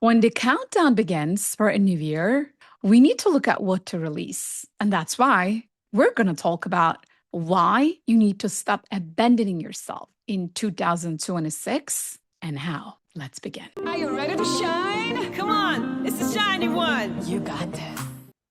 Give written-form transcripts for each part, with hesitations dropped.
When the countdown begins for a new year, we need to look at what to release. And that's why we're going to talk about why you need to stop abandoning yourself in 2026 and how. Let's begin. Are you ready to shine? Come on, it's the shiny one. You got this.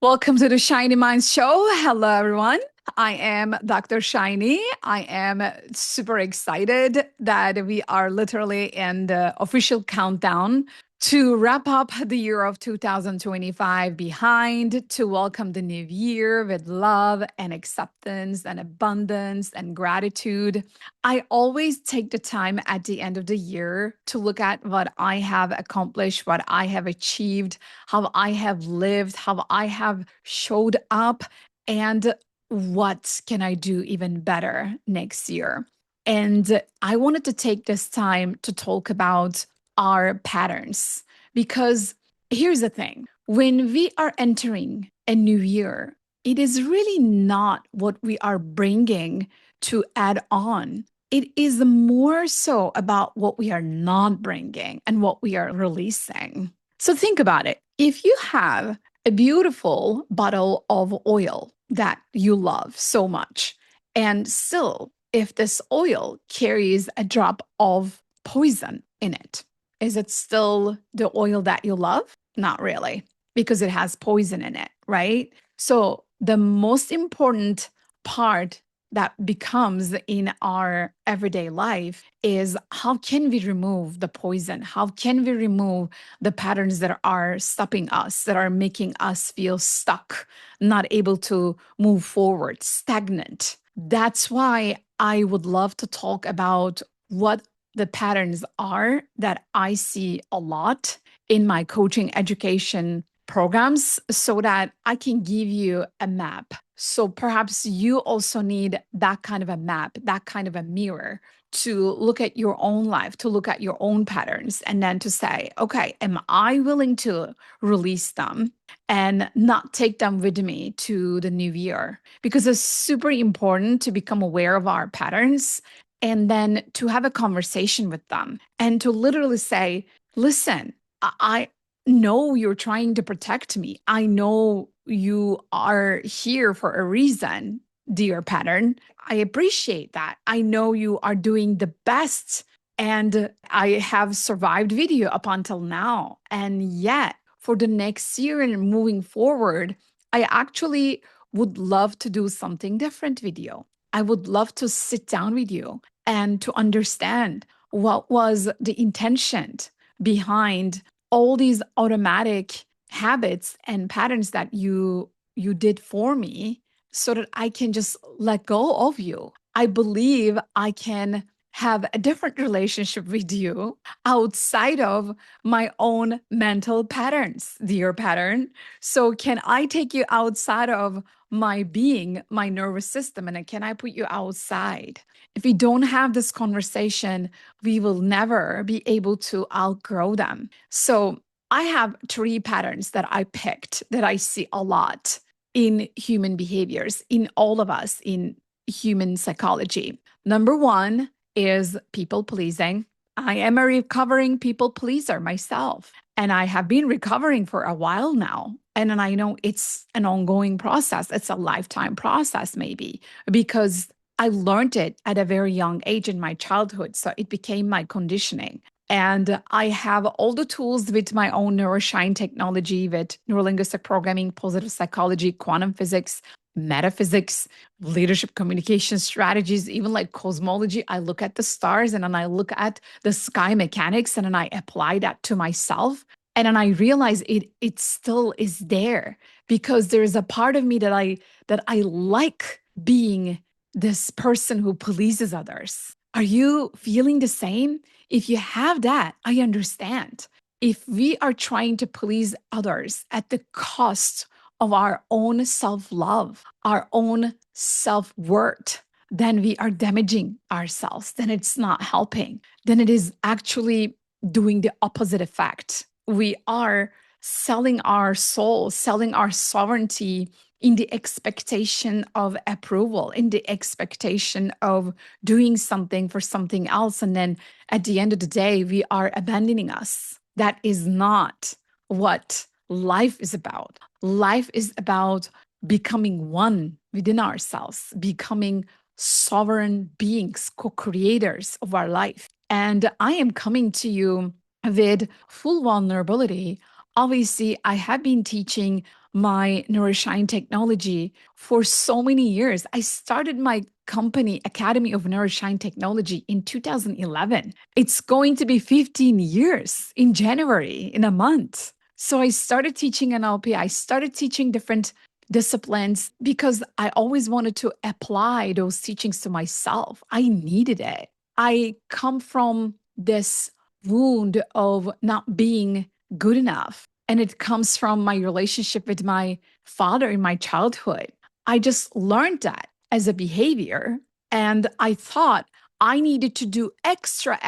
Welcome to the Shiny Minds Show. Hello, everyone. I am Dr. Shiny. I am super excited that we are literally in the official countdown to wrap up the year of 2025 behind, to welcome the new year with love and acceptance and abundance and gratitude. I always take the time at the end of the year to look at what I have accomplished, what I have achieved, how I have lived, how I have showed up, and what can I do even better next year. And I wanted to take this time to talk about our patterns. Because here's the thing, when we are entering a new year, it is really not what we are bringing to add on. It is more so about what we are not bringing and what we are releasing. So think about it. If you have a beautiful bottle of oil that you love so much, and still, if this oil carries a drop of poison in it, is it still the oil that you love? Not really, because it has poison in it, right? So the most important part that becomes in our everyday life is how can we remove the poison? How can we remove the patterns that are stopping us, that are making us feel stuck, not able to move forward, stagnant? That's why I would love to talk about what the patterns are that I see a lot in my coaching education programs so that I can give you a map. So perhaps you also need that kind of a map, that kind of a mirror to look at your own life, to look at your own patterns, and then to say, okay, am I willing to release them and not take them with me to the new year? Because it's super important to become aware of our patterns and then to have a conversation with them and to literally say, listen, I know you're trying to protect me. I know you are here for a reason, dear pattern. I appreciate that. I know you are doing the best. And I have survived video up until now. And yet, for the next year and moving forward, I actually would love to do something different with you. I would love to sit down with you and to understand what was the intention behind all these automatic habits and patterns that you did for me so that I can just let go of you. I believe I can have a different relationship with you outside of my own mental patterns, dear pattern. So can I take you outside of my being, my nervous system, and can I put you outside? If we don't have this conversation, we will never be able to outgrow them. So I have 3 patterns that I picked that I see a lot in human behaviors, in all of us, in human psychology. Number 1 is people pleasing. I am a recovering people pleaser myself, and I have been recovering for a while now. And I know it's an ongoing process. It's a lifetime process, maybe, because I learned it at a very young age in my childhood. So it became my conditioning. And I have all the tools with my own neuro-shine technology, with neuro-linguistic programming, positive psychology, quantum physics, metaphysics, leadership communication strategies, even like cosmology. I look at the stars and then I look at the sky mechanics and then I apply that to myself. And then I realize it still is there because there's a part of me that I like being this person who pleases others. Are you feeling the same? If you have that, I understand. If we are trying to please others at the cost of our own self-love, our own self-worth, then we are damaging ourselves. Then it's not helping. Then it is actually doing the opposite effect. We are selling our soul, selling our sovereignty in the expectation of approval, in the expectation of doing something for something else. And then at the end of the day, we are abandoning us. That is not what life is about. Life is about becoming one within ourselves, becoming sovereign beings, co creators of our life. And I am coming to you with full vulnerability. Obviously, I have been teaching my neuro-shine technology for so many years. I started my company, Academy of Neuro-shine Technology, in 2011. It's going to be 15 years in January, in a month. So I started teaching NLP. I started teaching different disciplines because I always wanted to apply those teachings to myself. I needed it. I come from this wound of not being good enough. And it comes from my relationship with my father in my childhood. I just learned that as a behavior. And I thought I needed to do extra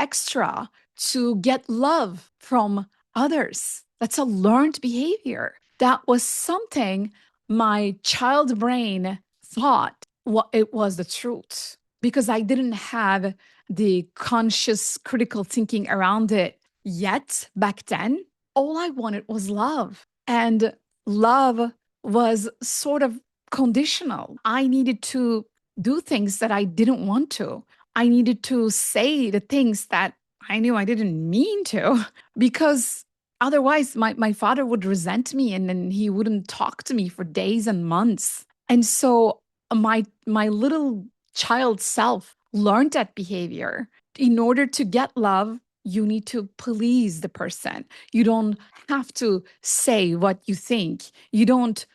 to get love from others. That's a learned behavior. That was something my child brain thought what it was the truth because I didn't have the conscious critical thinking around it yet back then. All I wanted was love. And love was sort of conditional. I needed to do things that I didn't want to. I needed to say the things that I knew I didn't mean to because otherwise my father would resent me and then he wouldn't talk to me for days and months. And so my little child self learned that behavior. In order to get love, you need to please the person. You don't have to say what you think. You don't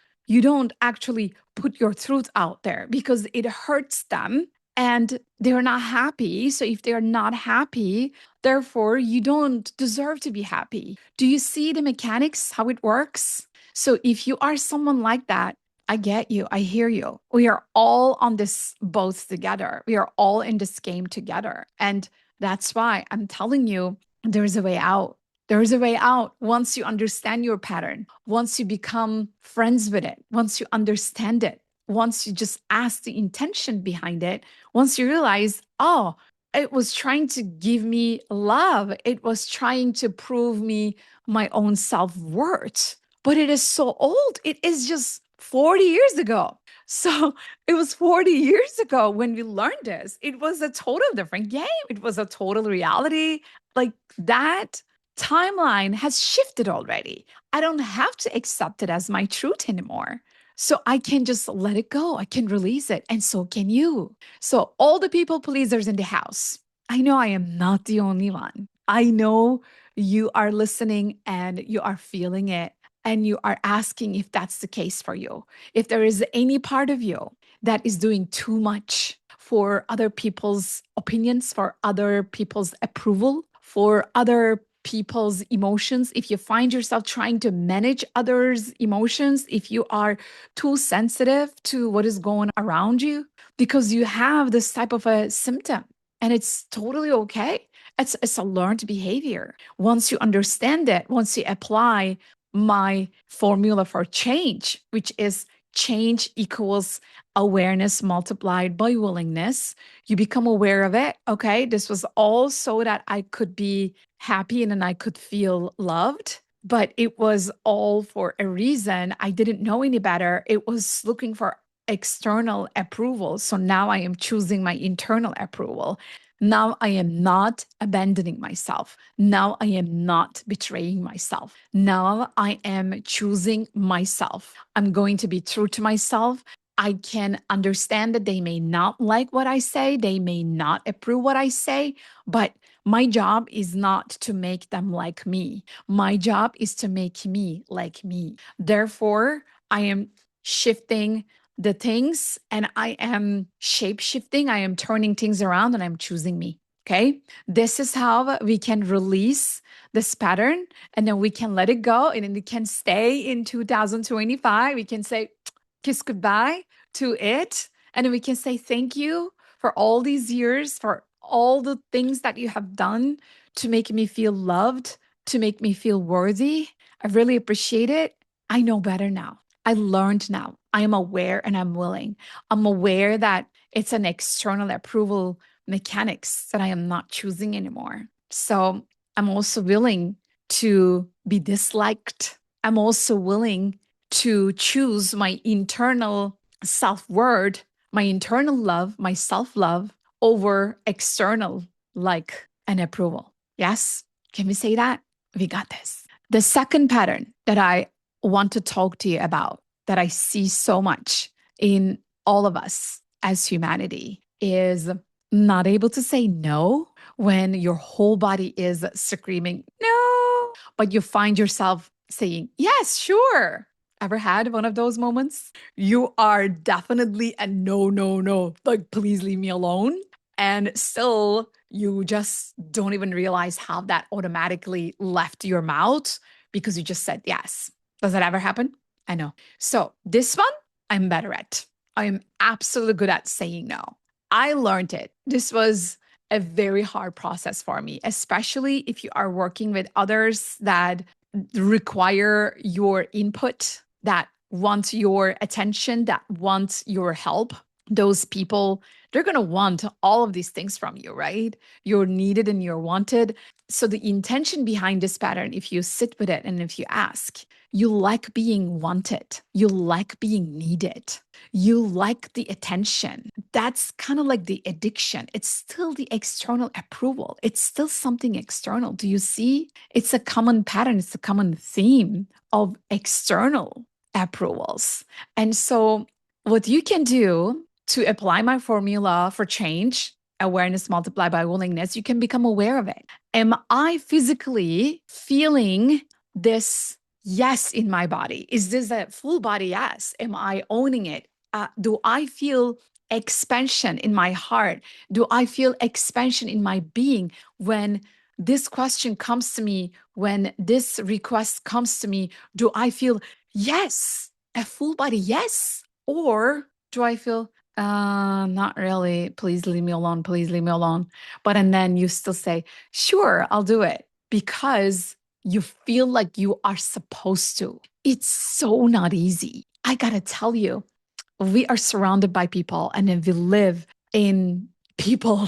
actually put your truth out there because it hurts them and they're not happy. So if they're not happy, therefore you don't deserve to be happy. Do you see the mechanics, how it works? So if you are someone like that, I get you. I hear you. We are all on this boat together. We are all in this game together. And that's why I'm telling you there's a way out. There is a way out once you understand your pattern, once you become friends with it, once you understand it, once you just ask the intention behind it, once you realize, oh, it was trying to give me love. It was trying to prove me my own self worth. But it is so old. It is just 40 years ago. So it was 40 years ago when we learned this. It was a total different game. It was a total reality. Like that timeline has shifted already. I don't have to accept it as my truth anymore. So I can just let it go. I can release it. And so can you. So, all the people pleasers in the house, I know I am not the only one. I know you are listening and you are feeling it and you are asking if that's the case for you. If there is any part of you that is doing too much for other people's opinions, for other people's approval, for other people's emotions, if you find yourself trying to manage others' emotions, if you are too sensitive to what is going around you, because you have this type of a symptom and it's totally okay. It's a learned behavior. Once you understand it, once you apply my formula for change, which is change equals awareness multiplied by willingness. You become aware of it. Okay, this was all so that I could be happy and then I could feel loved. But it was all for a reason. I didn't know any better. It was looking for external approval. So now I am choosing my internal approval. Now I am not abandoning myself. Now I am not betraying myself. Now I am choosing myself. I'm going to be true to myself. I can understand that they may not like what I say, they may not approve what I say, but my job is not to make them like me. My job is to make me like me. Therefore, I am shifting the things and I am shape shifting. I am turning things around and I'm choosing me. Okay. This is how we can release this pattern and then we can let it go and then we can stay in 2025. We can say kiss goodbye to it. And then we can say thank you for all these years, for all the things that you have done to make me feel loved, to make me feel worthy. I really appreciate it. I know better now. I learned now. I am aware and I'm willing. I'm aware that it's an external approval mechanics that I am not choosing anymore. So I'm also willing to be disliked. I'm also willing to choose my internal self-worth, my internal love, my self-love over external like and approval. Yes? Can we say that? We got this. The second pattern that I want to talk to you about that I see so much in all of us as humanity is not able to say no when your whole body is screaming, no, but you find yourself saying, yes, sure. Ever had one of those moments? You are definitely a no, no, no. Like, please leave me alone. And still, you just don't even realize how that automatically left your mouth because you just said yes. Does that ever happen? I know. So, this one, I'm better at. I'm absolutely good at saying no. I learned it. This was a very hard process for me, especially if you are working with others that require your input, that want your attention, that want your help. Those people, they're going to want all of these things from you, right? You're needed and you're wanted. So, the intention behind this pattern, if you sit with it and if you ask, you like being wanted, you like being needed, you like the attention. That's kind of like the addiction. It's still the external approval, it's still something external. Do you see? It's a common pattern, it's a common theme of external approvals. And so, what you can do to apply my formula for change, awareness multiplied by willingness, you can become aware of it. Am I physically feeling this yes in my body? Is this a full body yes? Am I owning it? Do I feel expansion in my heart? Do I feel expansion in my being when this question comes to me, when this request comes to me? Do I feel yes, a full body yes? Or do I feel, not really, please leave me alone, please leave me alone? But and then you still say, sure, I'll do it because you feel like you are supposed to. It's so not easy. I gotta tell you, we are surrounded by people and then we live in people.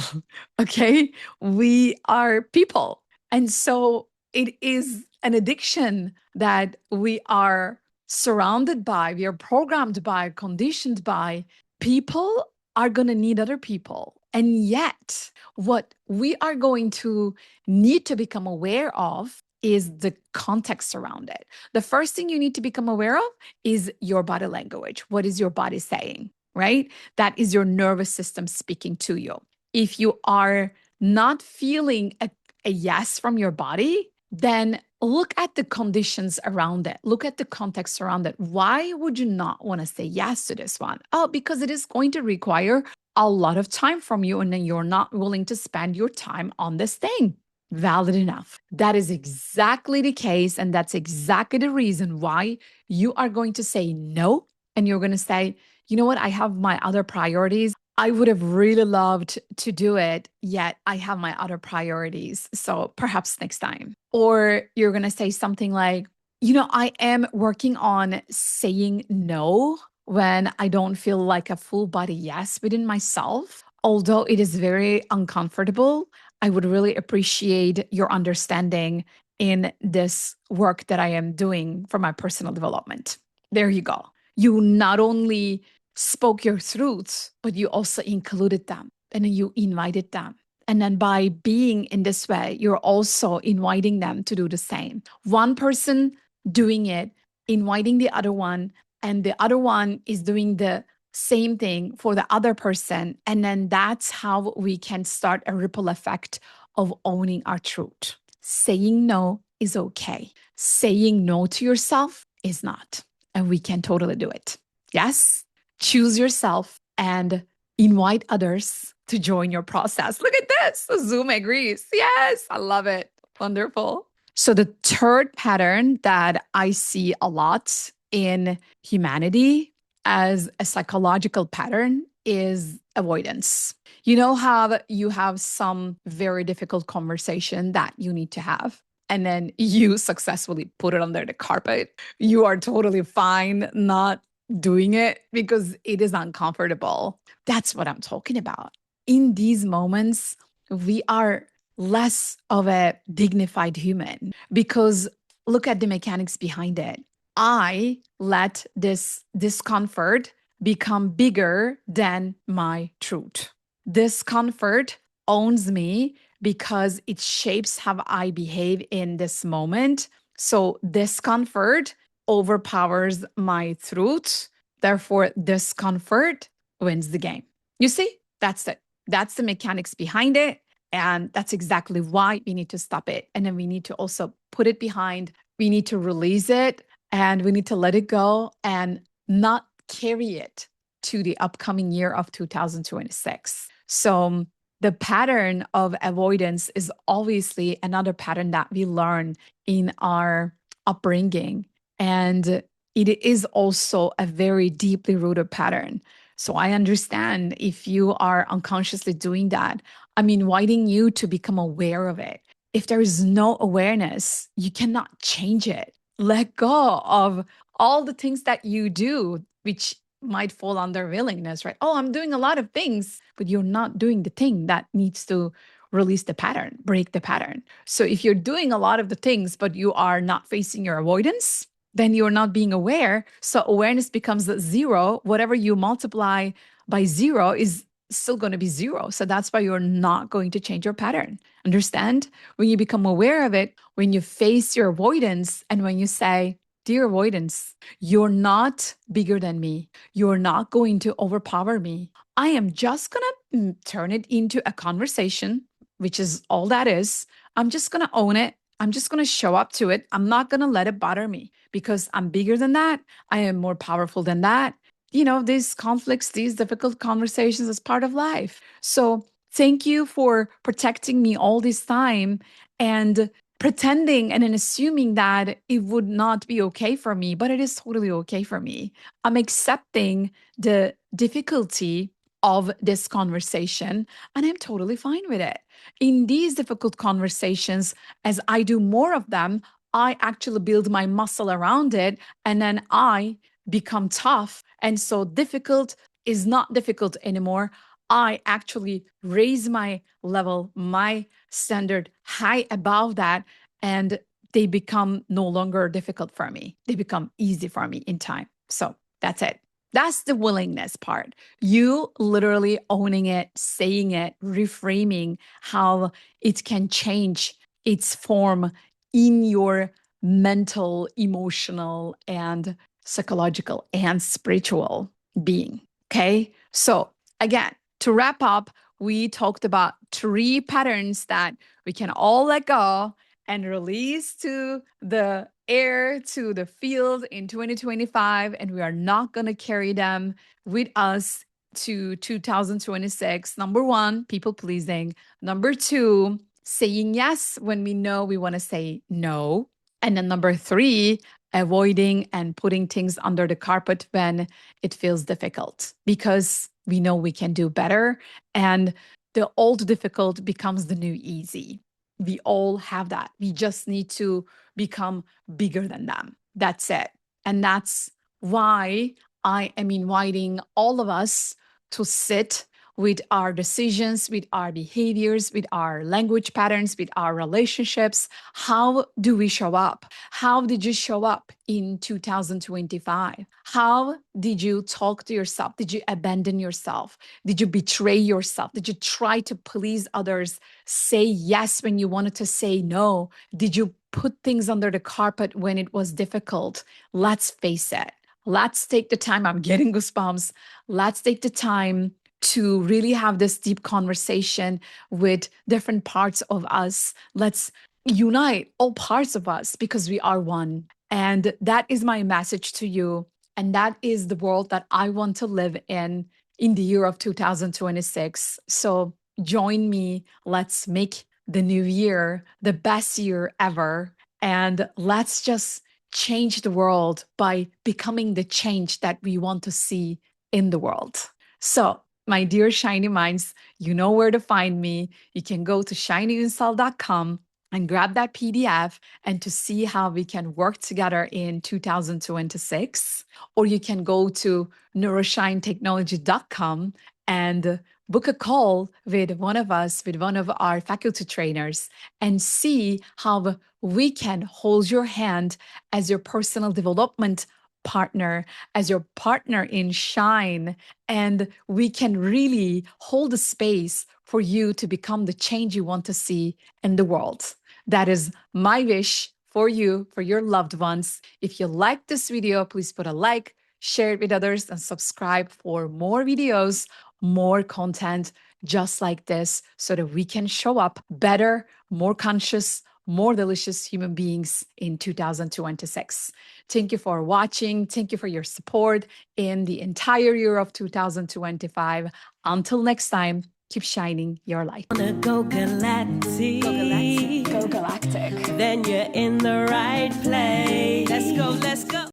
Okay. We are people. And so it is an addiction that we are surrounded by, we are programmed by, conditioned by. People are going to need other people. And yet, what we are going to need to become aware of is the context around it. The first thing you need to become aware of is your body language. What is your body saying, right? That is your nervous system speaking to you. If you are not feeling a yes from your body, then look at the conditions around it. Look at the context around it. Why would you not want to say yes to this one? Oh, because it is going to require a lot of time from you, and then you're not willing to spend your time on this thing. Valid enough. That is exactly the case. And that's exactly the reason why you are going to say no. And you're going to say, you know what? I have my other priorities. I would have really loved to do it, yet I have my other priorities. So perhaps next time. Or you're going to say something like, you know, I am working on saying no when I don't feel like a full body yes within myself. Although it is very uncomfortable, I would really appreciate your understanding in this work that I am doing for my personal development. There you go. You not only spoke your truths, but you also included them and then you invited them. And then by being in this way, you're also inviting them to do the same. One person doing it, inviting the other one, and the other one is doing the same thing for the other person. And then that's how we can start a ripple effect of owning our truth. Saying no is okay. Saying no to yourself is not. And we can totally do it. Yes? Choose yourself and invite others to join your process. Look at this. Zoom agrees. Yes, I love it. Wonderful. So, the third pattern that I see a lot in humanity as a psychological pattern is avoidance. You know how you have some very difficult conversation that you need to have, and then you successfully put it under the carpet. You are totally fine not doing it because it is uncomfortable. That's what I'm talking about. In these moments, we are less of a dignified human because look at the mechanics behind it. I let this discomfort become bigger than my truth. Discomfort owns me because it shapes how I behave in this moment. So discomfort overpowers my truth. Therefore, discomfort wins the game. You see, that's it. That's the mechanics behind it. And that's exactly why we need to stop it. And then we need to also put it behind. We need to release it and we need to let it go and not carry it to the upcoming year of 2026. So the pattern of avoidance is obviously another pattern that we learn in our upbringing. And it is also a very deeply rooted pattern. So I understand if you are unconsciously doing that, I'm inviting you to become aware of it. If there is no awareness, you cannot change it. Let go of all the things that you do, which might fall under willingness, right? Oh, I'm doing a lot of things, but you're not doing the thing that needs to release the pattern, break the pattern. So if you're doing a lot of the things, but you are not facing your avoidance, then you're not being aware. So awareness becomes zero. Whatever you multiply by zero is still going to be zero. So that's why you're not going to change your pattern. Understand? When you become aware of it, when you face your avoidance, and when you say, dear avoidance, you're not bigger than me. You're not going to overpower me. I am just going to turn it into a conversation, which is all that is. I'm just going to own it. I'm just going to show up to it. I'm not going to let it bother me because I'm bigger than that. I am more powerful than that. You know, these conflicts, these difficult conversations is part of life. So thank you for protecting me all this time and pretending and then assuming that it would not be okay for me, but it is totally okay for me. I'm accepting the difficulty of this conversation and I'm totally fine with it. In these difficult conversations, as I do more of them, I actually build my muscle around it and then I become tough. And so difficult is not difficult anymore. I actually raise my level, my standard high above that, and they become no longer difficult for me. They become easy for me in time. So that's it. That's the willingness part. You literally owning it, saying it, reframing how it can change its form in your mental, emotional, and psychological and spiritual being. Okay. So, again, to wrap up, we talked about three patterns that we can all let go and release to the air, to the field in 2025. And we are not going to carry them with us to 2026. Number one, people pleasing. Number two, saying yes when we know we want to say no. And then number three, avoiding and putting things under the carpet when it feels difficult because we know we can do better. And the old difficult becomes the new easy. We all have that. We just need to become bigger than them. That's it. And that's why I am inviting all of us to sit with our decisions, with our behaviors, with our language patterns, with our relationships. How do we show up? How did you show up in 2025? How did you talk to yourself? Did you abandon yourself? Did you betray yourself? Did you try to please others? Say yes when you wanted to say no? Did you put things under the carpet when it was difficult? Let's face it. Let's take the time. I'm getting goosebumps. Let's take the time to really have this deep conversation with different parts of us. Let's unite all parts of us because we are one. And that is my message to you. And that is the world that I want to live in the year of 2026. So join me. Let's make the new year the best year ever. And let's just change the world by becoming the change that we want to see in the world. So my dear Shiny Minds, you know where to find me. You can go to shinyunsal.com and grab that PDF and to see how we can work together in 2026. Or you can go to neuroshinetechnology.com and book a call with one of us, with one of our faculty trainers, and see how we can hold your hand as your personal development partner, as your partner in Shine. And we can really hold a space for you to become the change you want to see in the world. That is my wish for you, for your loved ones. If you like this video, please put a like, share it with others, and subscribe for more videos, more content just like this, so that we can show up better, more conscious, more delicious human beings in 2026. Thank you for watching. Thank you for your support in the entire year of 2025. Until next time, keep shining your light. Go galactic. Go galactic. Go galactic. Then you're in the right place. Let's go, let's go.